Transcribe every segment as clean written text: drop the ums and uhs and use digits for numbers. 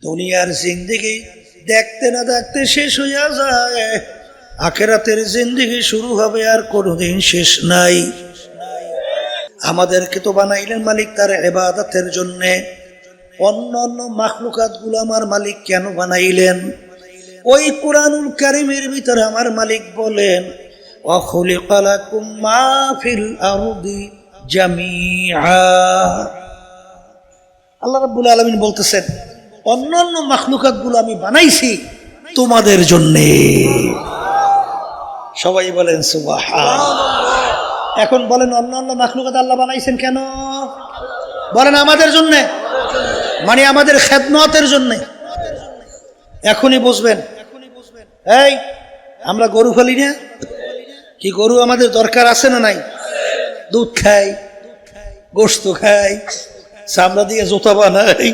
দুনিয়ার জিন্দেগি দেখতে না দেখতে শেষ হইয়া যায়, আখিরাতের জিন্দেগি শুরু হবে আর কোনোদিন শেষ নাই। আমাদেরকে তো বানাইলেন মালিক তার ইবাদতের জন্যে। অন্য অন্য মাখলুকাত গুলো আমার মালিক কেন বানাইলেন? ওই কুরআনুল কারীমের ভিতরে আমার মালিক বলেন, ওয়া খুলিকা লাকুম মা ফিল আরদি জামিআ। আল্লাহ রাব্বুল আলামিন বলতেছেন, অন্যান্য মাখলুকাত গুলো আমি বানাইছি তোমাদের জন্যে। সবাই বলেন সুবহানাল্লাহ। এখন বলেন, অন্যান্য মাখলুকাত আল্লাহ বানাইছেন কেন? বলেন আমাদের জন্যে, মানে আমাদের খেদমতের জন্যে। এখনই বুঝবেন। এই আমরা গরু ফেলি না কি? গরু আমাদের দরকার আছে না নাই? দুধ খাই, গোশত খাই, চামড়া দিয়ে জুতা বানাই,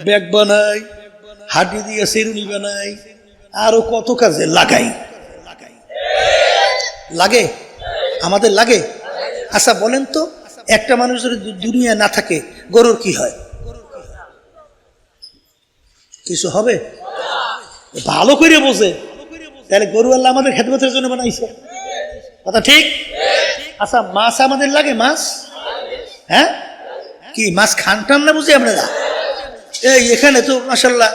ব্যাগ বানাই, হাড্ডি দিয়ে চিরুনি বানাই, আরো কত কাজে লাগাই। লাগে, আমাদের লাগে। আচ্ছা বলেন তো, একটা মানুষ যদি দুনিয়া না থাকে, গরুর কি হয়? কিছু হবে? ভালো করে বোঝে। তাহলে গরু আল্লাহ আমাদের খেদমতের জন্য বানাইছে, কথা ঠিক? আচ্ছা মাছ আমাদের লাগে? মাছ, হ্যাঁ কি মাছ খান টান না বুঝি আপনারা? এই এখানে তো মাশাআল্লাহ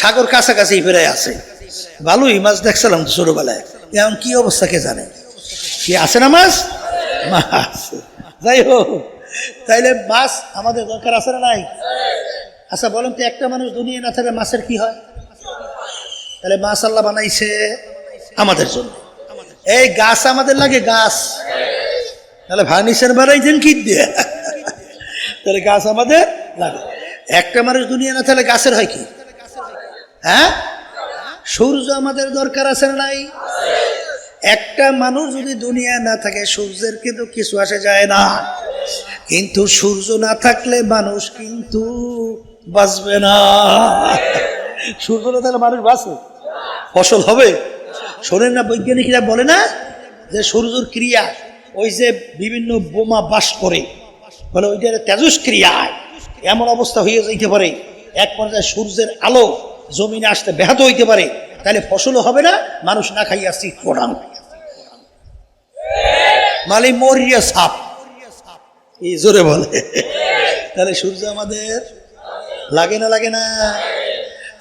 সাগর কাছাকাছি ফেরে আছে, ভালোই মাছ দেখছিলাম তো ছোটবেলায়। এখন কি অবস্থা কে জানে? কি আছে না মাছ? মাছ যাই হোক, তাইলে মাছ আমাদের দরকার আছে না নাই? আচ্ছা বলেন তো, একটা মানুষ দুনিয়া না থাকলে মাছের কি হয়? তাহলে মাছ আল্লাহ বানাইছে আমাদের জন্য। এই গাছ আমাদের লাগে, গাছ, তাহলে ফার্নিচার বানাইছেন কি দিয়ে? তাহলে গাছ আমাদের লাগে। একটা মানুষ দুনিয়া না থাকলে গাছের হয় কি? হ্যাঁ, সূর্য আমাদের দরকার আছে না নাই? একটা মানুষ যদি দুনিয়া না থাকে, সূর্যের কিন্তু কিছু আসে যায় না। কিন্তু সূর্য না থাকলে মানুষ কিন্তু বাঁচবে না। সূর্য না থাকলে মানুষ বাঁচে, ফসল হবে। শোনেন না, বৈজ্ঞানিকরা বলে না যে সূর্যের ক্রিয়া, ওই যে বিভিন্ন বোমা বাস করে, বলে ওইটার তেজস্ক্রিয়ায় এমন অবস্থা হয়ে যাইতে পারে, এক পর্যায়ে সূর্যের আলো জমিনে আসতে ব্যাহত হইতে পারে, তাহলে ফসলও হবে না, মানুষ না খাইয়া শীত পড়ান মালি মরিয়া সাপ, এই জোরে বলে। তাহলে সূর্য আমাদের লাগে না? লাগে না?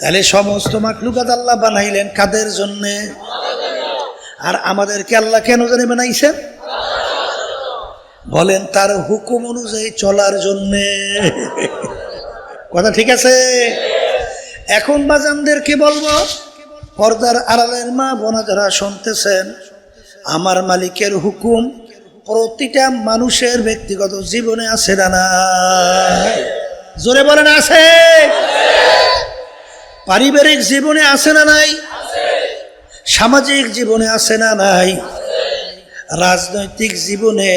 তাহলে সমস্ত মাখলুকাত আল্লাহ বানাইলেন কাদের জন্যে? আর আমাদেরকে আল্লাহ কেন জানে বানাইছেন? বলেন তার হুকুম অনুযায়ী চলার জন্যে, কথা ঠিক আছে? এখন বাজানদেরকে বলবো, পর্দার আড়ালের মা বোনা যারা শুনতেছেন, আমার মালিকের হুকুম প্রতিটা মানুষের ব্যক্তিগত জীবনে আছে না নাই? জোরে বলেন আছে। পারিবারিক জীবনে আছে না নাই? সামাজিক জীবনে আছে না নাই? রাজনৈতিক জীবনে।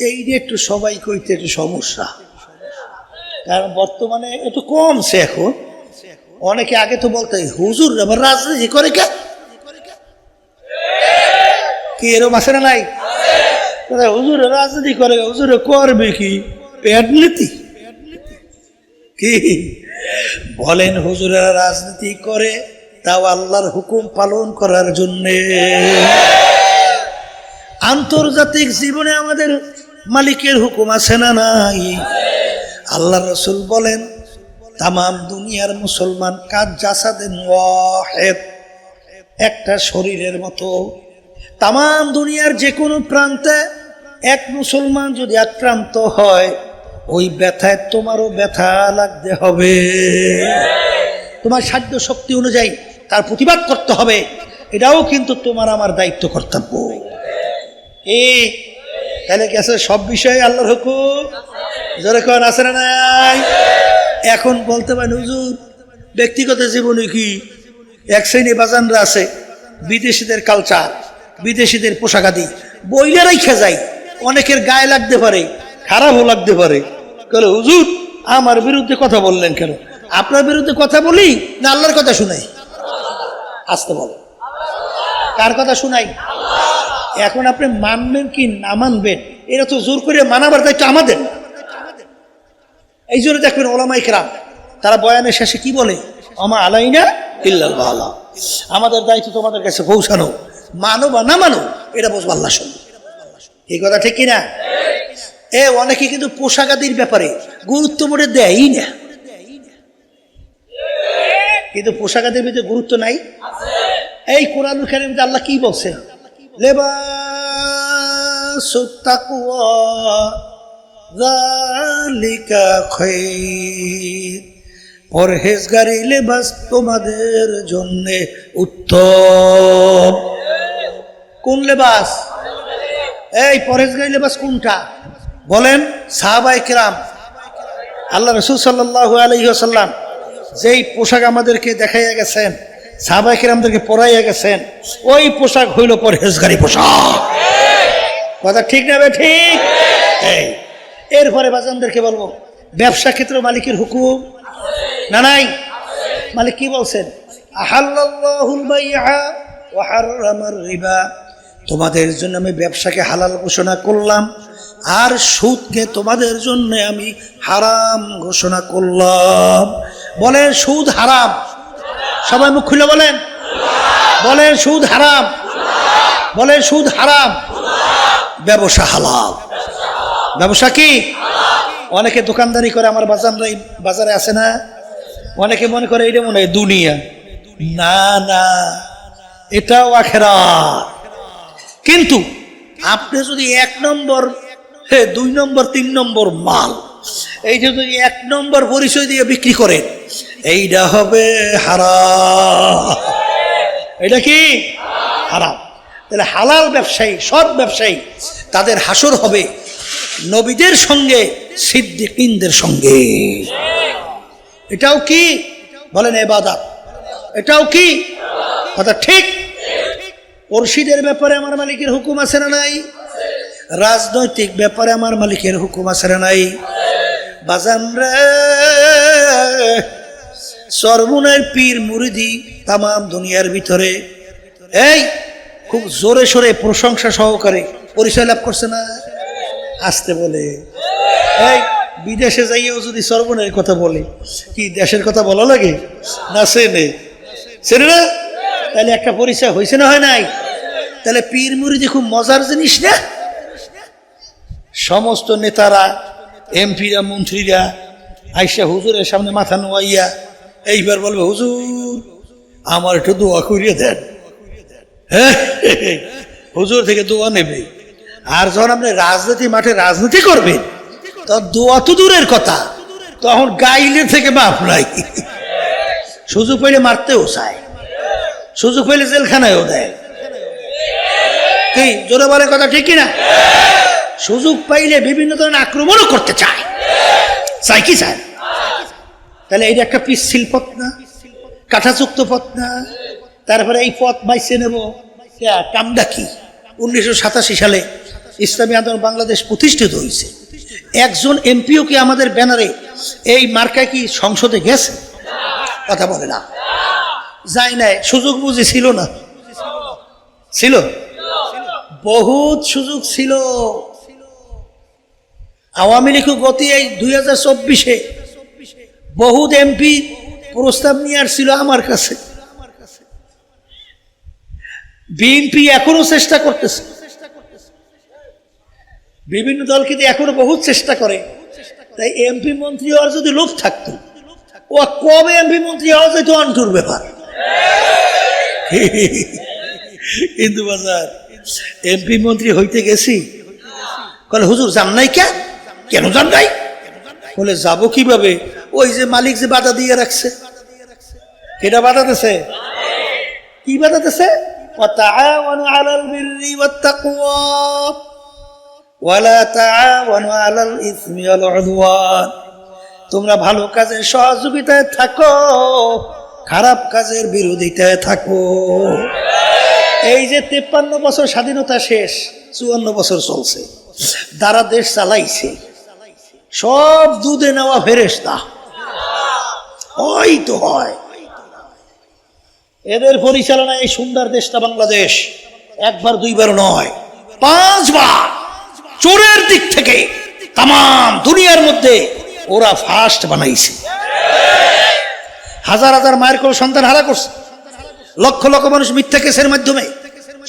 এই যে একটু সবাই কইতে একটু সমস্যা, কারণ বর্তমানে একটু কমছে। এখন অনেকে আগে তো বলতে, হুজুর আবার রাজনীতি করে কে? কি এরকম আছে না নাই? হুজুর রাজনীতি করে, হুজুর করবে কি? পেট নীতি কি বলেন? হুজুরেরা রাজনীতি করে, তাও আল্লাহর হুকুম পালন করার জন্যে। আন্তর্জাতিক জীবনে আমাদের মালিকের হুকুম আছে না নাই? আল্লাহ রসুল বলেন, তামাম দুনিয়ার মুসলমান কাজ জাসাদেন ওয়াহিদ, একটা শরীরের মতো। তামাম দুনিয়ার যে কোনো প্রান্তে এক মুসলমান যদি আক্রান্ত হয়, ওই ব্যথায় তোমারও ব্যথা লাগতে হবে। তোমার সাধ্য শক্তি অনুযায়ী তার প্রতিবাদ করতে হবে, এটাও কিন্তু তোমার আমার দায়িত্ব, কর্তব্য। এই তাহলে গেছে সব বিষয়ে আল্লাহর হুকুম, যেরকম আছে না নাই? এখন বলতে পারেন, হুজুর ব্যক্তিগত জীবনে কি? এক শ্রেণী বাজানরা আছে, বিদেশিদের কালচার, বিদেশিদের পোশাকাদি বইলে রেখে যায়, অনেকের গায়ে লাগতে পারে, খারাপও লাগতে পারে। বলে হুজুর আমার বিরুদ্ধে কথা বললেন কেন? আপনার বিরুদ্ধে কথা বলি না আল্লাহর কথা শুনাই? আসতে বলো, কার কথা শুনাই? এখন আপনি মানবেন কি না মানবেন, এটা তো জোর করে মানাবার দায়িত্ব আমাদের। এই জন্য দেখবেন ওলামায়ে কেরাম তারা বয়ানের শেষে কি বলে? আমা আলাইনা ইল্লাল বালাগ। আমাদের দায়িত্ব তোমাদের কাছে পৌঁছানো, মানো বা না মানো এটা বুঝবো আল্লাহ সঙ্গে। এই কথা ঠিক কিনা? অনেকে কিন্তু পোশাক আদির ব্যাপারে গুরুত্ব মোটে দেয়ই না, কিন্তু পোশাক আদির ভিতরে গুরুত্ব নাই। এই কোরআনুল কারীমে আল্লাহ কি বলছে? লিবাসুত তাকওয়া যালিকা খায়র, পরহেজগারি লেবাস তোমাদের জন্য উত্তম। কোন লেবাস? এই পরহেজগারি লেবাস কোনটা বলেন? সাহাবায়ে কেরাম, আল্লাহ রাসূল সাল্লাল্লাহু আলাইহি ওয়াসাল্লাম যেই পোশাক আমাদেরকে দেখাইয়া গেছেন, সাহাবায়ে কেরামদেরকে পরাইয়া গেছেন, ওই পোশাক হইল পরহেজগারি পোশাক। কথা ঠিক না? ঠিক। এরপরে বাজানদেরকে বলবো, ব্যবসা ক্ষেত্রে মালিকের হুকুম না নাই? মালিক কি বলছেন? আহাল্লাল্লাহুল বাইআ ওয়া হাররামার রিবা, তোমাদের জন্য আমি ব্যবসাকে হালাল ঘোষণা করলাম, আর সুদকে তোমাদের জন্য আমি হারাম ঘোষণা করলাম। বলেন সুদ হারাম? সবাই মুখ খুলে বলেন, বলেন সুদ হারাম, বলেন সুদ হারাম। ব্যবসা হালাল। ব্যবসা কি? অনেকে দোকানদারি করে, আমার বাজারে আছে না, অনেকে মনে করে এটা মনে হয় দুনিয়া। না না, এটাও আখিরাত। কিন্তু আপনি যদি 1 নম্বর, 2 নম্বর, 3 নম্বর মাল এই যে যদি 1 নম্বর পরিচয় দিয়ে বিক্রি করেন, এইটা হবে হারাম। এটা কি? হারাম। তাহলে হালাল ব্যবসায়ী, সৎ ব্যবসায়ী, তাদের হাসর হবে নবীদের সঙ্গে, সিদ্দিকীনদের সঙ্গে। এটাও কি বলেন? ইবাদত। এটাও কি কথা ঠিক? পড়শিদের ব্যাপারে আমার মালিকের হুকুম আছে না নাই? রাজনৈতিক ব্যাপারে আমার মালিকের হুকুম আছে না নাই? বাজান রে, সর্বনের পীর মুরিদি তাম দুনিয়ার ভিতরে এই খুব জোরে সোরে প্রশংসা সহকারে পরিচয় লাভ করছে না? আসতে বলে। এই বিদেশে যাইয়েও যদি সর্বনের কথা বলে, কি দেশের কথা বলা লাগে না? চেনে না? তাহলে একটা পরিচয় হয়েছে না হয় নাই? তাহলে পীর মুরিদি খুব মজার জিনিস না? সমস্ত নেতারা, এমপিরা, মন্ত্রীরা আইসা হুজুরের সামনে মাথা নোয়াইয়া এইবার বলবে, হুজুর আমার একটু দোয়া করিয়ে দেন। হ্যাঁ, হুজুর থেকে দোয়া নেবে। আর যখন আপনি রাজনীতি মাঠে রাজনীতি করবেন, তখন দোয়া তো দূরের কথা, তখন গাইলে থেকে মাফ নাই। সুযোগ পাইলে মারতেও চায়, সুযোগ পাইলে জেলখানায়ও দেয়। কি জোরে বলে কথা ঠিক কিনা? সুযোগ পাইলে বিভিন্ন ধরনের আক্রমণও করতে চায়। চাই কি চায়? তাহলে এইটা একটা পিচ্ছিল পথ না? কাঠাযুক্ত পথ না? তারপরে এই পথ বাইছে নেব কামটা কি? 1987 সালে ইসলামী আন্দোলন বাংলাদেশ প্রতিষ্ঠিত হয়েছে। একজন এমপিও কি আমাদের ব্যানারে এই মার্কায় কি সংসদে গেছে? কথা বলে না, যায় নাই। সুযোগ বুঝি ছিল না? ছিল, বহুত সুযোগ ছিল। আওয়ামী লীগ গতি এই 2024-এ বহুত এমপি প্রস্তাব নিয়ে আসছিল আমার কাছে। বিএনপি এখনো চেষ্টা করতেছে, বিভিন্ন দল কিন্তু এখনো বহুত চেষ্টা করে। তাই এমপি মন্ত্রী হওয়ার যদি লোভ থাকতো, ও কবে এমপি মন্ত্রী হওয়া যেত আন্টুর ব্যাপার। কিন্তু বাজার এমপি মন্ত্রী হইতে গেছি, বলে হুজুর যান নাই কেন? কেন যান নাই? বলে যাবো কিভাবে? ওই যে মালিক যে বাধা দিয়ে রাখছে। কেটা বাধা দিছে? কি বাধা দিছে? وتعاونوا على البر والتقوى ولا تعاونوا على الإثم والعدوان। তোমরা ভালো কাজের সহযোগিতায় থাকো, খারাপ কাজের বিরোধিতায় থাকো। এই যে 53 বছর স্বাধীনতা শেষ, 54 বছর চলছে, যারা দেশ চালাইছে সব দুধে নেওয়া ফেরেশতা। ওই তো হয় এদের পরিচালনায় এই সুন্দর দেশটা বাংলাদেশ। একবার দুইবার নয়, 5 বার চোরের দিক থেকে তাম দুনিয়ার মধ্যে ওরা ফার্স্ট বানাইছে। হাজার হাজার মায়ের কোল সন্তান হারা করছে, লক্ষ লক্ষ মানুষ মিথ্যা কেসের মাধ্যমে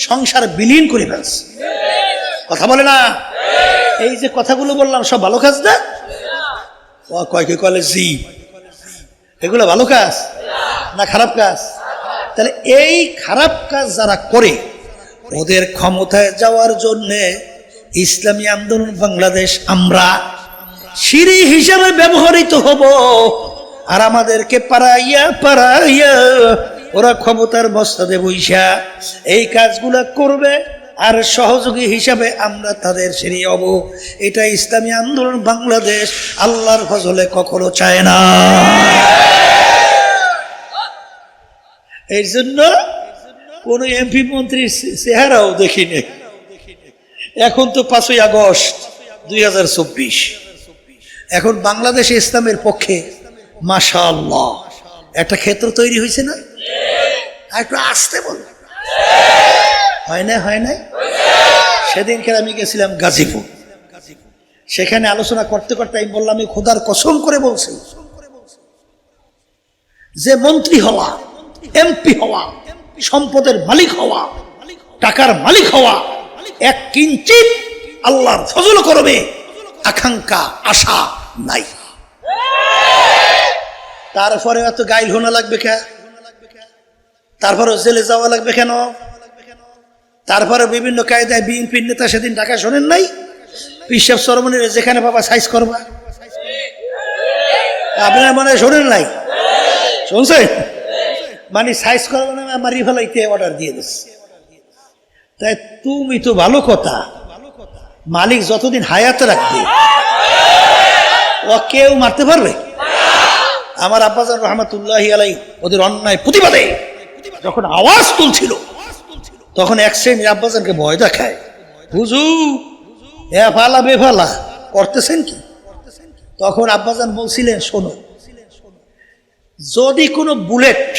সংসার বিলীন করে ফেলছে। কথা বলে না? এই যে কথাগুলো বললাম সব ভালো কাজ না? ও কয় কে কলে জি, এগুলো ভালো কাজ না খারাপ কাজ? তাহলে এই খারাপ কাজ যারা করে ওদের ক্ষমতায় যাওয়ার জন্যে ইসলামী আন্দোলন বাংলাদেশ আমরা সিঁড়ি হিসাবে ব্যবহৃত হব, আর আমাদেরকে পাড়াইয়া পাড়াইয়া ওরা ক্ষমতার মস্তদে বইসা এই কাজগুলা করবে, আর সহযোগী হিসাবে আমরা তাদের সিঁড়ি হব। এটা ইসলামী আন্দোলন বাংলাদেশ আল্লাহর ফজলে কখনো চায় না। এই জন্য কোন এমপি মন্ত্রীর চেহারাও দেখিনি। এখন তো ৫ই আগস্ট ২০২৪, এখন বাংলাদেশে ইসলামের পক্ষে মাশাআল্লাহ একটা ক্ষেত্র তৈরি হয়েছে না? একটু আসতে বল, হয় না? হয় নাই? সেদিনকে আমি গেছিলাম গাজীপুর, সেখানে আলোচনা করতে করতে আমি বললাম, আমি খোদার কসম করে বলছি যে মন্ত্রী হওয়া, এমপি হওয়া, সম্পদের মালিক হওয়া, টাকার মালিক হওয়া এক কিঞ্চিত আল্লাহর ফজল করবে আকাঙ্ক্ষা আশা নাই। তারপরে এত গাইল হোনা লাগবে কেন? তারপরে জেলে যাওয়া লাগবে কেন? তারপরে বিভিন্ন কায়দায় বিএনপির নেতা সেদিন ঢাকা শোনেন নাই, পিসাব সরমনির যেখানে বাবা সাইজ করবা, আপনার মনে শোনেন নাই? শুনছে? মানে সাইজ করবো না, আমার রিভালাইতে অর্ডার দিয়ে দিচ্ছে। তাই তুমি তো ভালো কথা, মালিক যতদিন হায়াতে রাখবে ও কেউ মারতে পারবে? আমার আব্বাজান রহমাতুল্লাহি আলাইহি ওদের অন্যায় প্রতিবাদে যখন আওয়াজ তুলছিল, তখন এক শ্রেণীর আব্বাজানকে ভয় দেখায়, হুজুর এ ফালা বেফালা করতেছেন কি? তখন আব্বাজান বলছিলেন, শোনো, যদি কোনো বুলেট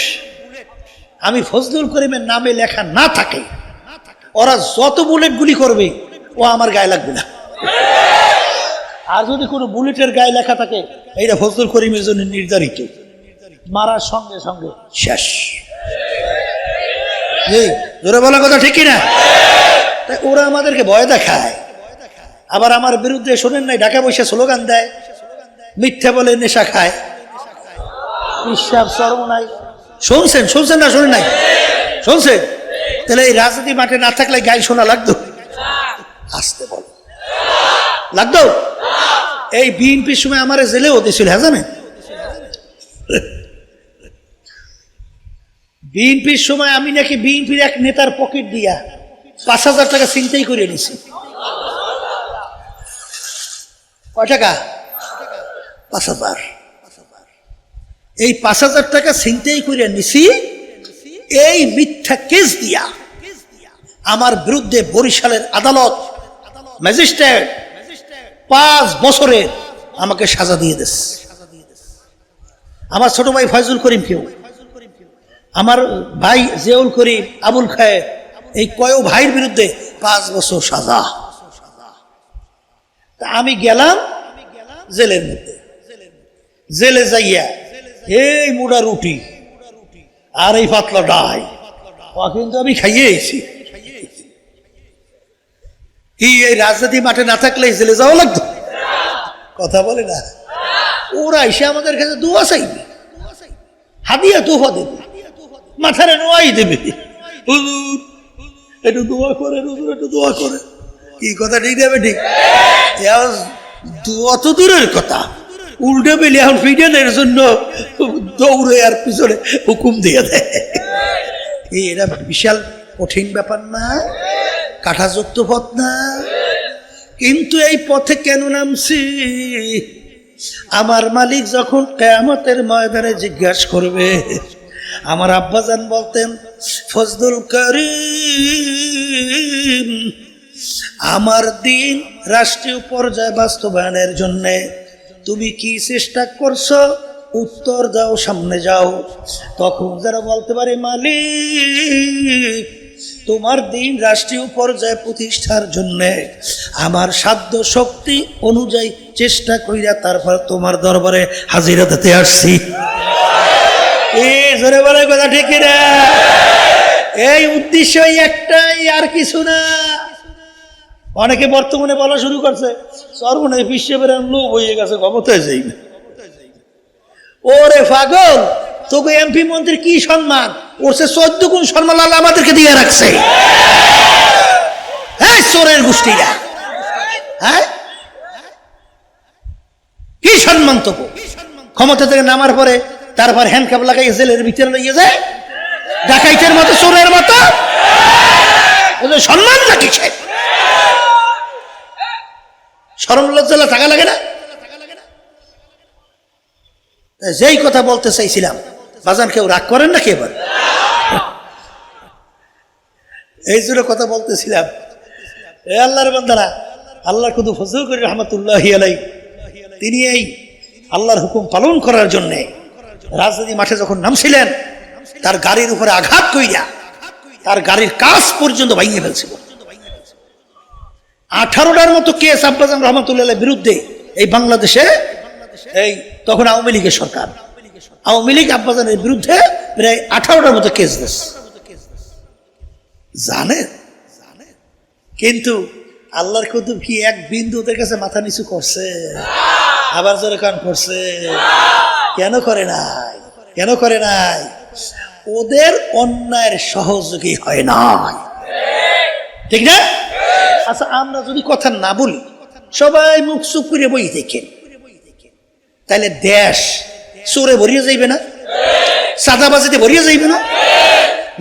আমি ফজলুল করিমের নামে লেখা না থাকে, ওরা যত বুলেট গুলি করবে ও আমার গায়ে লাগবে না। আর যদি কোনো বুলেটের গায়ে লেখা থাকে এইটা ফজলুল করিমের জন্য নির্ধারিত, মারার সঙ্গে সঙ্গে শেষ। জোরে বলার কথা ঠিক কিনা? তাই ওরা আমাদেরকে ভয় দেখায়, আবার আমার বিরুদ্ধে শোনেন নাই ঢাকা বসে স্লোগান দেয়, মিথ্যা বলে নেশা খায়, বিশ্বাস সর্ব নাই। শুনছেন? শুনছেন না শোনেন নাই? শুনছেন? তাহলে এই রাজনীতি মাঠে না থাকলে গাই শোনা লাগতো? আসতে বল, লাগতো? এই বিএনপির সময় আমার জেলেও দিয়েছিল, হ্যাঁ জানেন? বিএনপির সময় আমি নাকি বিএনপির এক নেতার পকেট দিয়া ৫,০০০ টাকা ছিনতাই করে নিছি। কয় টাকা? ৫,০০০। এই ৫,০০০ টাকা ছিনতাই করে নিছি এই মিথ্যা কেস দিয়া। আমার বিরুদ্ধে বরিশালের আদালত ম্যাজিস্ট্রেট ৫ বছরের আমাকে সাজা দিয়ে দিয়েছে। আমার ছোট ভাই ফয়জুল করিম কেউ, আমার ভাই জিয়াউল করিম, আবুল খায়ের, এই কয় ভাইয়ের বিরুদ্ধে ৫ বছর সাজা। তা আমি গেলাম জেলের মধ্যে, জেলে যাইয়া এই মুড়া রুটি আর এই পাতলা ডাই কিন্তু আমি খাইয়ে এসেছি। কি এই রাজনীতি মাঠে না থাকলে জেলে যাওয়া লাগতো? কথা বলে না? ওরা এসে আমাদের কাছে দোয়া চাইবে, হাদিয়া তোফা দেবে, মাথারে নোয়াই দেবে, হুজুর একটু দোয়া করে, হুজুর একটু দোয়া করে। কি কথা ঠিক দেবে? ঠিক। দোয়া তো দূরের কথা, উল্টে পেলে এখন ফিডেনের জন্য দৌড়ে আর পিছনে হুকুম দিয়ে দেয়। এটা বিশাল কঠিন ব্যাপার না? কাঠাযুক্ত পথ না? কিন্তু এই পথে কেন নামছি? আমার মালিক যখন কিয়ামতের ময়দানে জিজ্ঞাসা করবে, আমার আব্বাজান বলতেন, ফজলুল করিম আমার দিন রাষ্ট্রীয় পর্যায়ে বাস্তবায়নের জন্যে তুমি কি চেষ্টা করছো? উত্তর দাও, সামনে যাও। তখন যারা বলতে পারে, মালিক তোমার দিন রাষ্ট্রীয় পর্যায়ে প্রতিষ্ঠার জন্য আমার সাধ্য শক্তি অনুযায়ী চেষ্টা কইরা তারপর তোমার দরবারে হাজিরা দিতে আসছি। জোরে বলে কথা ঠিক না? এই উদ্দেশ্য একটাই, আর কিছু না। অনেকে বর্তমানে বলা শুরু করছে সর্বনাশ বিশ্বের লোভ হয়ে গেছে, ক্ষমতায় যাই না। ওরে পাগল, তোকে এমপি মন্ত্রী কি সম্মান, ওর সে 14 গুণ সম্মান আল্লাহ আমাদেরকে দিয়ে রাখছে। হ্যাঁ, চোরের গোষ্ঠীরা, হ্যাঁ কি সম্মান তোকে? ক্ষমতা থেকে নামার পরে তারপর হ্যান্ডকাপ লাগাই জেলের ভিতরে লইয়ে যায় ডাকাইতের মতো, চোরের মতো। সম্মান নাকি? শরম লজ্জা থাকা লাগে না? যেই কথা বলতে চাইছিলাম, বাজান কেউ রাগ করেন না? এবার এই জন্য কথা বলতেছিলাম, এ আল্লাহর বান্দারা, আল্লাহর কুদু ফজল করি রহমতুল্লাহি আলাইহি, তিনি এই আল্লাহর হুকুম পালন করার জন্য রাজনীতি মাঠে যখন নামছিলেন, তার গাড়ির উপরে আঘাত কইরা তার গাড়ির কাজ পর্যন্ত ভাঙিয়ে ফেলছিল। 18টার মতো কেস আব্বাজান রহমতুল্লাহ বিরুদ্ধে এই বাংলাদেশে, এই তখন আওয়ামী লীগের সরকার, আওয়ামী লীগ আব্বাজানের বিরুদ্ধে প্রায় 18টার মতো কেস দিয়েছে, জানেন? কিন্তু আল্লাহর কুতুব কি এক বিন্দু ওদের কাছে মাথা নিচু করছে? আবার জোরে কান করছে? কেন করে নাই? কেন করে নাই? ওদের অন্যায়ের সহযোগী হয় নাই, ঠিক না? আচ্ছা, আমরা যদি কথা না বলি, সবাই মুখ চুপ করে বই দেখেন, তাহলে দেশ চোরে ভরিয়ে যাইবে না? সাদাবাজিতে ভরিয়ে যাইবে না?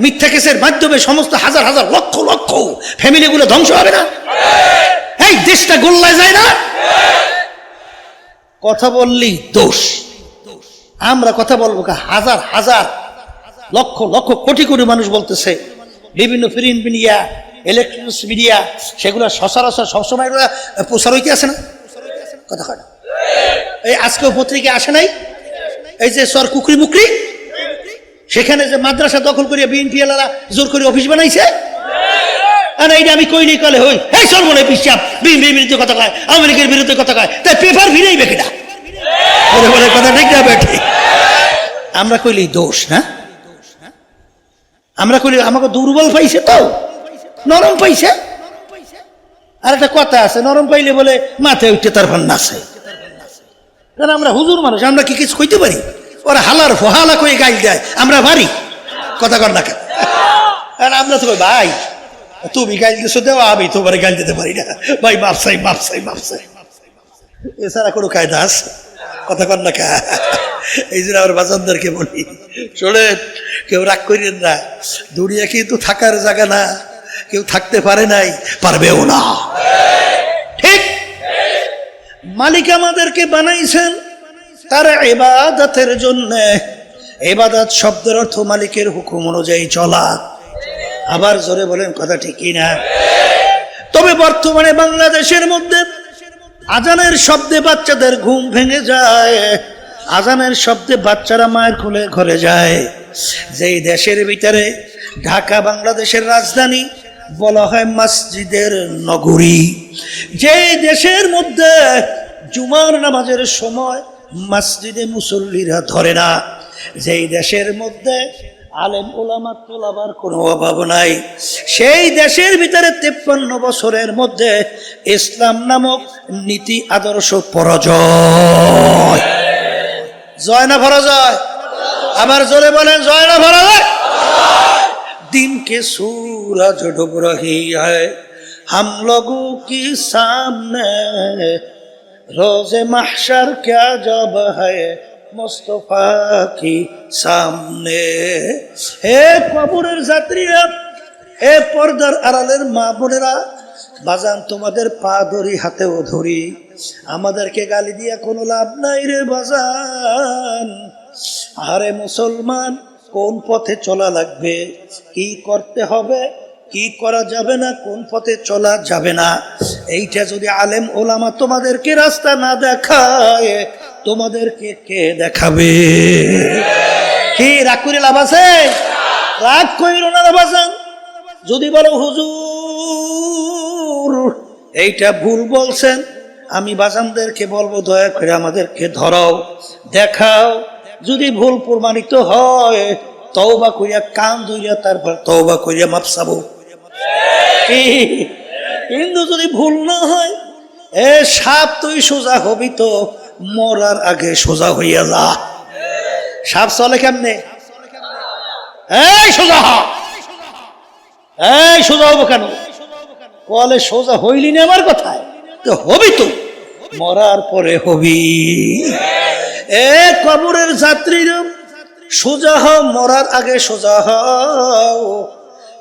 মিথ্যা কেসের মাধ্যমে সমস্ত হাজার হাজার লক্ষ লক্ষ ফ্যামিলিগুলো ধ্বংস হবে না? এই দেশটা গোল্লায় যায় না? কথা বললি দোষ। আমরা কথা বলবো, হাজার হাজার লক্ষ লক্ষ কোটি কোটি মানুষ বলতেছে, বিভিন্ন প্রিন্ট মিডিয়া, ইলেকট্রনিক্স মিডিয়া, সেগুলো সচরাচর সবসময় প্রচার হইতে আসে না? কথা হয় না? এই আজকেও পত্রিকা আসে নাই, এই যে সর কুকরি মুকরি, সেখানে যে মাদ্রাসা দখল করিয়া বিএনপি এলারা জোর করে অফিস বানাইছে, আর এইটা আমি কই নেই কলে হই, এই সর্বনে পিসাব বিএনপির বিরুদ্ধে কথা কয়, আওয়ামী লীগের বিরুদ্ধে কথা কয়, তাই পেপার ভিড়েই বেকিটা বলে বলে কথা ঠিক না বেঠি? আমরা কইলি দোষ না? আমরা কইলি আমাকে দুর্বল পাইছে, তো নরম পাইছে। আর একটা কথা আছে, নরম পাইলে বলে মাথায় উঠতে তারপর নাচে। কারণ আমরা হুজুর মানুষ, আমরা কি কিছু কইতে পারি? ওরা হালার ফহালা কই গাইল দেয়, আমরা পারি? কথা কর না কেন? আমরা তো কই ভাই তুমি গাইল দিছো, দেওয়া আমি তোমার গাইল দিতে পারি না ভাই, মাপসাই মাপসাই মাপসাই, এছাড়া কোনো কায়দা আছে? কথা কর না কে? এই জন্য আমার বাজানদেরকে বলি, শোনেন, কেউ রাগ করিলেন না, দুনিয়া কিন্তু থাকার জায়গা না, কেউ থাকতে পারে নাই, পারবেও না, ঠিক? মালিক আমাদেরকে বানাইছেন তার ইবাদতের জন্য। ইবাদত শব্দের অর্থ মালিকের হুকুম অনুযায়ী চলা। আবার জোরে বলেন কথা ঠিক না? তবে বর্তমানে বাংলাদেশের মধ্যে আজানের শব্দে বাচ্চাদের ঘুম ভেঙে যায়, আজানের শব্দে বাচ্চারা মায়ের কোলে ঘরে যায়। যেই দেশের ভিতরে ঢাকা বাংলাদেশের রাজধানী, বলা হয় মসজিদের নগরী, যেই দেশের মধ্যে জুমার নামাজের সময় মসজিদে মুসল্লিরা ধরে না, যেই দেশের মধ্যে আলেম ওলামা তোলাবার কোনো অভাব নাই, সেই দেশের ভিতরে 53 বছরের মধ্যে ইসলাম নামক নীতি আদর্শ পরাজয়। জয় না পরাজয়? আবার জোরে বলেন, জয় না পরাজয়? दिन के सूरज डूब रही है हम लोगों की सामने, रोज़े महशर क्या जब है मुस्तफा की सामने। হে কবরের যাত্রীরা, হে পর্দার আড়ালের মা বোনেরা, বাজান তোমাদের পা ধরি, হাতেও ধরি, আমাদেরকে গালি দিয়া কোনো লাভ নাই রে বাজান। আরে মুসলমান, কোন পথে চলা লাগবে, কি করতে হবে, কি করা যাবে না, কোন পথে চলা যাবে না, এইটা যদি আলেম ওলামা তোমাদেরকে রাস্তা না দেখায়, তোমাদেরকে কে দেখাবে? কি রাগ করে লাভ আছে? রাগ কইর না বাজান। যদি বলো হুজুর এইটা ভুল বলছেন, আমি বাজানদেরকে বলবো দয়া করে আমাদেরকে ধরাও, দেখাও, যদি ভুল প্রমাণিত হয় তওবা করিয়া কান ধইয়া তারপর তওবা করিয়া মাপ চাবো। কিন্তু যদি ভুল না হয় এ সাপ তুই সোজা হবি তো মরার আগে সোজা হইয়া যা। সাপ চলে কেমনে? এই সোজা হ, এই সোজা হবো কেন? কলে সোজা হইলি না আমার কথায় তো হবি তো মরার পরে হবি। এ কবরের যাত্রীরা সোজা হও, মরার আগে সোজা হও।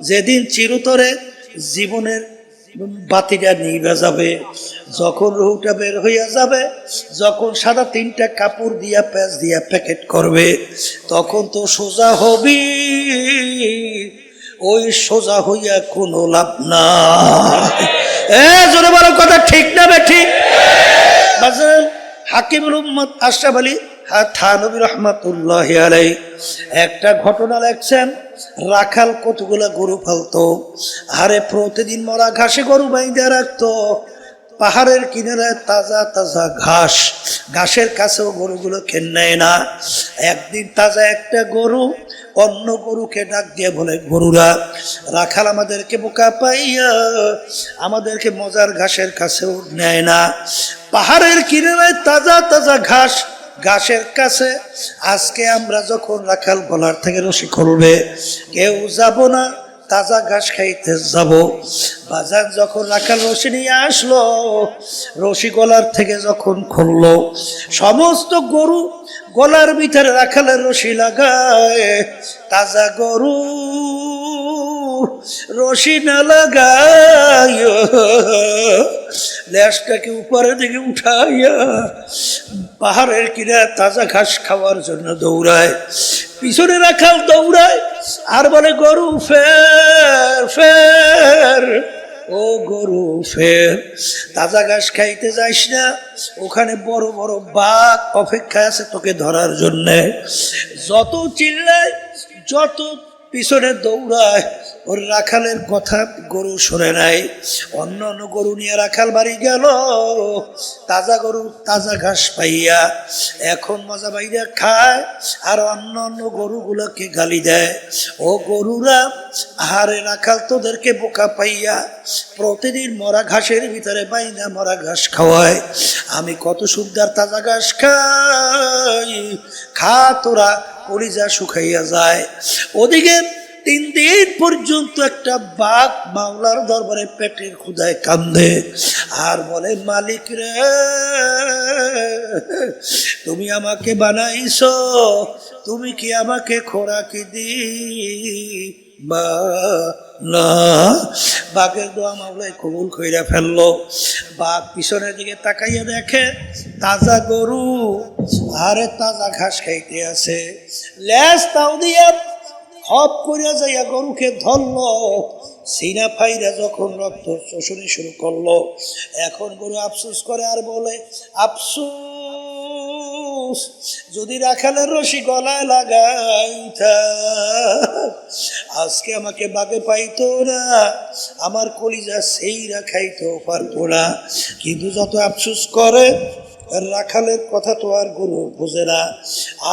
যেদিন চিরতরে জীবনের বাতিটা নিভে যাবে, যখন রুহটা বের হইয়া যাবে, যখন সাদা তিনটা কাপড় দিয়া প্যাঁচ দিয়া প্যাকেট করবে, তখন তো সোজা হবি। ওই সোজা হইয়া কোনো লাভ না। জোরে বড় কথা ঠিক না বেঠিক? হাকিমুল উম্মত আশরাফ আলী থানভী রহমাতুল্লাহ আলাইহি একটা ঘটনা লেখছেন। রাখাল কতগুলা গরু পালতো, আরে প্রতিদিন মরা ঘাসে গরু বাইন্ধে রাখতো। পাহাড়ের কিনারায় তাজা তাজা ঘাস, ঘাসের কাছেও গরুগুলো খেয়ে নেয় না। একদিন তাজা একটা গরু অন্য গরুকে ডাক দিয়ে বলে, গরুরা, রাখাল আমাদেরকে বোকা পাইয়া আমাদেরকে মজার ঘাসের কাছেও নেয় না। পাহাড়ের কিনারায় তাজা তাজা ঘাস, ঘাসের কাছে আজকে আমরা যখন রাখাল গলার থেকে রশি খুলবে কেউ যাব না, তাজা ঘাস খাইতে যাব। বাজার যখন রাখাল রশি নিয়ে আসলো, রশি গলার থেকে যখন খুললো, সমস্ত গরু গলার ভিতরে রাখালের রশি লাগায়। তাজা গরু রশি না লাগায় লেজটাকে উপরের দিকে উঠাইয়া পাহাড়ের কিনারে তাজা ঘাস খাওয়ার জন্য দৌড়ায়। পিছনে রাখাল দৌড়ায় আর বলে, গরু ফের ফের, ও গরু ফের, তাজা ঘাস খাইতে যাইস না, ওখানে বড় বড় বাঘ অপেক্ষায় আছে তোকে ধরার জন্যে। যত চিল্লায়, যত পিছনে দৌড়ায়, ওর রাখালের কথা গরু শোনে নাই। অন্য অন্য গরু নিয়ে রাখাল বাড়ি গেল, তাজা গরু তাজা ঘাস পাইয়া এখন মজা পাইয়া খায়, আর অন্য অন্য গরুগুলোকে গালি দেয়। ও গরুরা, আহারে রাখাল তোদেরকে বোকা পাইয়া প্রতিদিন মরা ঘাসের ভিতরে বাইনা মরা ঘাস খাওয়ায়, আমি কত সুন্দর তাজা ঘাস খাই, খা তোরা, কলিজা শুকাইয়া যায়। ওদিকে 3 দিন পর্যন্ত একটা বাঘ মাওলার দরবারে পেটের ক্ষুধায় কান্দে আর বলে, মালিক রে, তুমি আমাকে বানাইছো, তুমি কি আমাকে খোরাকি দিবা না? বাঘের দোয়া মাওলাই কবুল কইরা ফেললো। বাঘ পিছনের দিকে তাকাইয়া দেখে তাজা গরু, আরে তাজা ঘাস খাইতে আছে। লেজ তাও দিয়া হপ করিয়া যাইয়া গরুকে ধরলো, সিনা ফাইরা যখন রক্ত শোষণে শুরু করলো, এখন গরু আফসোস করে আর বলে, আফসোস, যদি রাখালের রশি গলায় লাগাইতা আজকে আমাকে বাগে পাইতো না, আমার কলিজা সেইরা খাইতো পারতো না। কিন্তু যত আফসোস করে, রাখালের কথা তো আর গরু বোঝে না।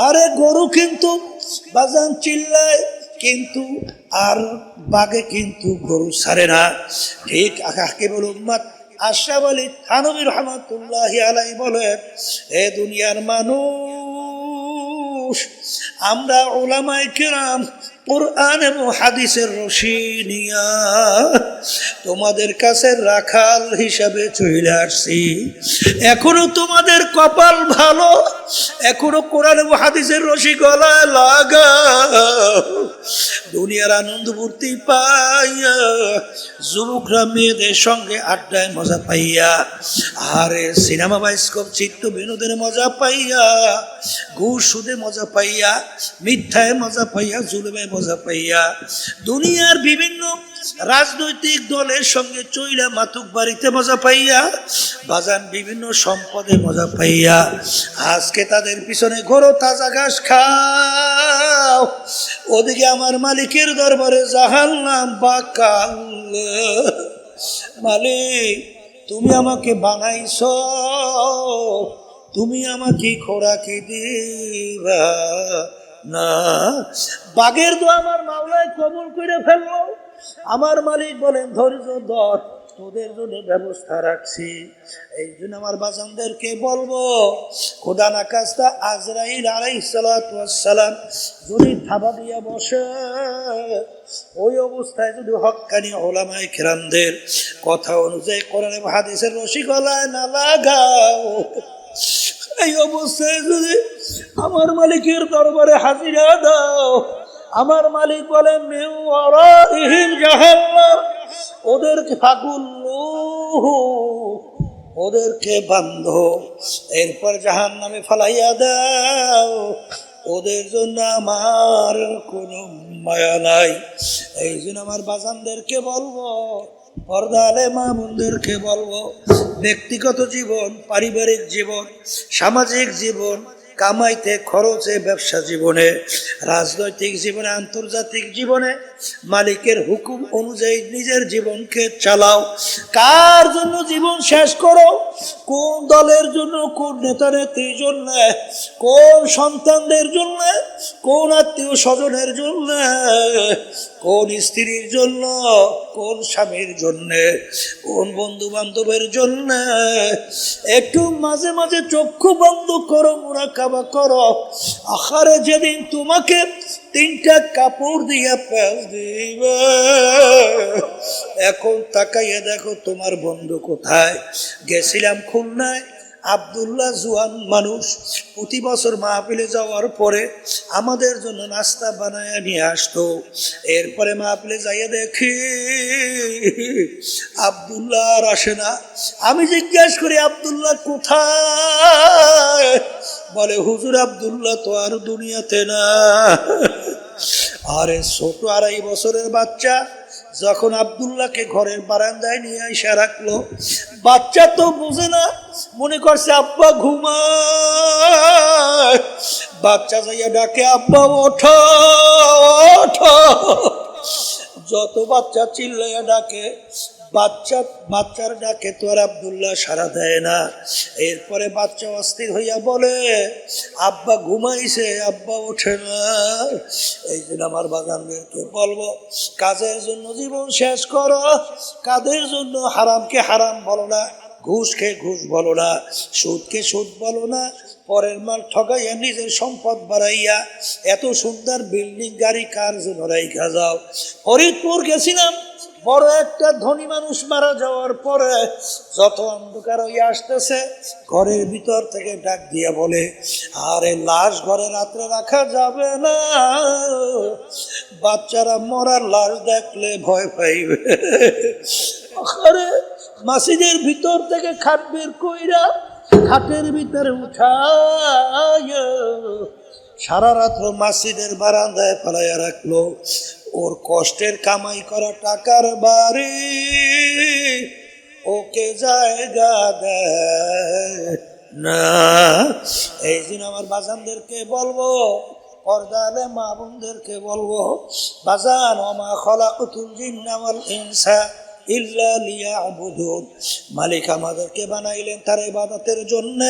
আরে গরু কিন্তু বাজান চিল্লায়, কিন্তু আর বাগে কিন্তু গরু ছাড়ে না। ঠিক হাকিমুল উম্মত আশরাফ আলী থানভী রহমাতুল্লাহি আলাইহি বলেন, এ দুনিয়ার মানুষ, আমরা উলামায়ে কেরাম কুরআন এবং হাদিসের রশি নিয়া তোমাদের কাছে রাখাল হিসাবে চলে আসছি। এখনো তোমাদের কপাল ভালো, এখনো কোরআন এবং হাদিসের রশি গলায় লাগাও। দুনিয়ার আনন্দ ফুর্তি পাইয়া, যুবকরা মেয়েদের সঙ্গে আড্ডায় মজা পাইয়া, আরে সিনেমা বায়োস্কোপ চিত্ত বিনোদনের মজা পাইয়া, ঘুষ সুদে মজা পাইয়া, মিথ্যায় মজা পাইয়া, জুলুমে মজা পাইয়া, দুনিয়ার বিভিন্ন রাজনৈতিক দলের সঙ্গে চইলা মাতুক বাড়িতে মজা পাইয়া, বাজান বিভিন্ন সম্পদে মজা পাইয়া, আজকে তাদের পিছনে ঘোরো তাজা ঘাস খাও। ওদিকে আমার মালিকের দরবারে জাহান্নাম বাকাল। মালিক, তুমি আমাকে বানাইছো, তুমি আমাকে খোরাকি দিবা না। বাঘের দোয়া আমার মাওলায় কবুল করে ফেললো। আমার মালিক বলেন ধৈর্য ধর, তোদের জন্য ব্যবস্থা রাখছি। এই জন্য আমার বাজানদেরকে বলবো, খোদা না কাস্তা আজরাইল আলাইহিস সালাতু ওয়াস সালাম যদি থাবা দিয়া বসে, ওই অবস্থায় যদি হক্কানি উলামায়ে কেরামদের কথা অনুযায়ী কোরআন এবং হাদিসের রশি গলায় না লাগাও, এই অবস্থায় যদি আমার মালিকের দরবারে হাজিরা দাও, আমার মালিক বলেন মিন ওয়ারাইহিম জাহান্নাম, ওদেরকে ফাকুল্লুহু, ওদেরকে বান্ধো, এরপর জাহান্নামে ফালাইয়া দাও, ওদের জন্য আমার কোনো মায়া নাই। এই জন্য আমার বাজানদেরকে বলবো, পর্দালে মা বোনদেরকে বলবো, ব্যক্তিগত জীবন, পারিবারিক জীবন, সামাজিক জীবন, কামাইতে খরচে, ব্যবসা জীবনে, রাজনৈতিক জীবনে, আন্তর্জাতিক জীবনে মালিকের হুকুম অনুযায়ী নিজের জীবনকে চালাও। কার জন্য জীবন শেষ করো? কোন দলের জন্য, কোন নেতা নেত্রীর জন্য, কোন সন্তানদের জন্য, কোন আত্মীয় স্বজনের জন্য, কোন স্ত্রীর জন্য, কোন স্বামীর জন্য, কোন বন্ধু বান্ধবের জন্য? একটু মাঝে মাঝে চক্ষু বন্ধ করো, মুরাকাবা করো। আখারে যেদিন তোমাকে 3টা কাপড় দিয়া প্যাঁচ দিবে, এখন তাকাইয়া দেখো তোমার বন্ধু কোথায়। গেছিলাম খুলনায়, আব্দুল্লাহ জুয়ান মানুষ, প্রতি বছর মাহফিলে যাওয়ার পরে আমাদের জন্য নাস্তা বানায় নিয়ে আসতো। এরপরে মাহফিলে যাইয়া দেখি আব্দুল্লাহ আর আসে না। আমি জিজ্ঞাসা করি আব্দুল্লাহ কোথায়? বলে হুজুর আব্দুল্লাহ তো আর দুনিয়াতে না। আরে ছোট 2.5 বছরের বাচ্চা যখন আব্দুল্লাহকে ঘরের বারান্দায় নিয়ে এসে রাখলো, বাচ্চা তো বুঝে না, মনে করছে আব্বা ঘুমায়। বাচ্চা যাইয়া ডাকে আব্বা ওঠো ওঠো। যত বাচ্চা চিল্লাইয়া ডাকে, বাচ্চার ডাকে তো আর আব্দুল্লাহ সাড়া দেয় না। এরপরে বাচ্চা অস্থির হইয়া বলে আব্বা ঘুমাইছে, আব্বা ওঠে না। এই জন্য আমার বাগানদেরকে বলবো, কাজের জন্য জীবন শেষ করো। কাজের জন্য হারামকে হারাম বলো না, ঘুষকে ঘুষ বলো না, সুদকে সুদ বলো না। পরের মাল ঠকাইয়া নিজের সম্পদ বাড়াইয়া এত সুন্দর বিল্ডিং গাড়ি কার জন্য রাইখা যাও। ফরিদপুর গেছিলাম, বড় একটা ধনী মানুষ মারা যাওয়ার পরে যত অন্ধকার হইয়া আসতেছে, ঘরের ভিতর থেকে ডাক দিয়া বলে, আরে লাশ ঘরে রাত্রে রাখা যাবে না, বাচ্চারা মরার লাশ দেখলে ভয় পাইবে। আরে মসজিদের ভিতর থেকে খাট বের কইরা খাটের ভিতরে উঠায় সারা রাত্র মসজিদের বারান্দায় ফেলাইয়া রাখলো। ওর কষ্টের কামাই করা টাকার বাড়ি ওকে জায়গা দেয় না। এই জন্য আমার বাজানদেরকে বলবো, পর্দালে মা বোনদেরকে বলবো, বাজান ওমা খলাকুতুল জিন্না ওয়াল ইনসা ইল্লা লিয়াবুদুন। মালিক আমাদেরকে বানাইলেন তার ইবাদতের জন্য।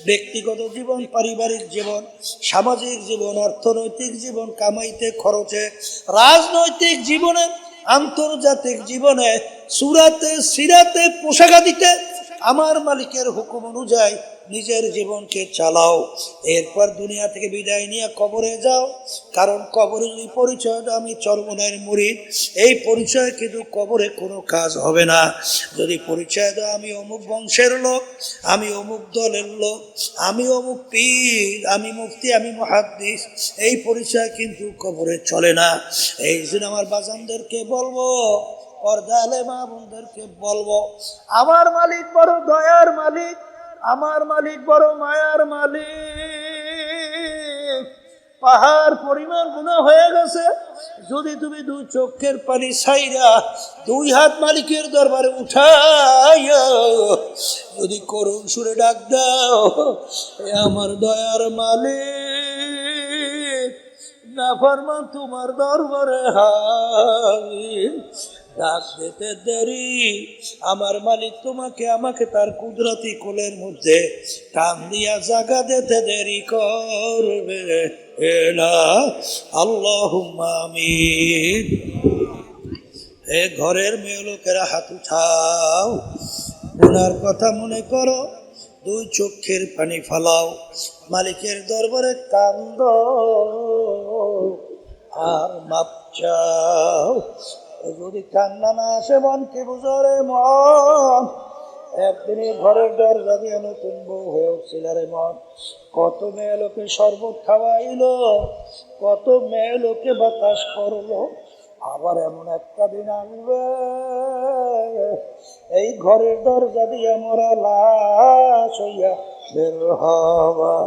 ব্যক্তিগত জীবন, পারিবারিক জীবন, সামাজিক জীবন, অর্থনৈতিক জীবন, কামাইতে খরচে, রাজনৈতিক জীবনে, আন্তর্জাতিক জীবনে, সুরাতে সিরাতে, পোশাকাদিতে আমার মালিকের হুকুম অনুযায়ী নিজের জীবনকে চালাও। এরপর দুনিয়া থেকে বিদায় নিয়ে কবরে যাও। কারণ কবরে যদি পরিচয় দাও আমি চরমনের মুরিদ, এই পরিচয় কিন্তু কবরে কোনো কাজ হবে না। যদি পরিচয় দাও আমি অমুক বংশের লোক, আমি অমুক দলের লোক, আমি অমুক পীর, আমি মুফতি, আমি মুহাদ্দিস, এই পরিচয় কিন্তু কবরে চলে না। এই জন্য আমার বাজানদেরকে বলবো, পর্দালে মা বোনদেরকে বলবো, আমার মালিক বড় দয়ার মালিক, আমার মালিক বড় মায়ার মালিক। পাহাড় পরিমাণ গুনাহ হয়ে গেছে, যদি তুমি 2 চোখের পানি ছাইরা 2 হাত মালিকের দরবারে উঠাইয়া যদি করুণ সুরে ডাক দাও, এ আমার দয়ার মালিক, নাফরমান তোমার দরবারে হাজির। ডাক দিতে দেরি, আমার মালিক তোমাকে আমাকে তার কুদরতি কোলের মধ্যে টান দিয়া জাগা দিতে দেরি করবে না। আল্লাহুম্মা আমিন। এ ঘরের মেয়ে লোকেরা হাত উঠাও, গুনার কথা মনে করো, দুই চোখের পানি ফালাও, মালিকের দরবারে কান্দ আর মাপ চাও। যদি কান্না না আসে মন কি বুঝরে মন, একদিন ঘরের দরজা দিয়ে নতুন বউ হয়ে উঠছিল রে মন। কত মেয়ে লোকে শরবত খাওয়াইলো, কত মেয়ে লোকে বাতাস করলো, আবার এমন একটা দিন আসবে এই ঘরের দরজা দিয়ে মোরা লাশ হইয়া বের হবা।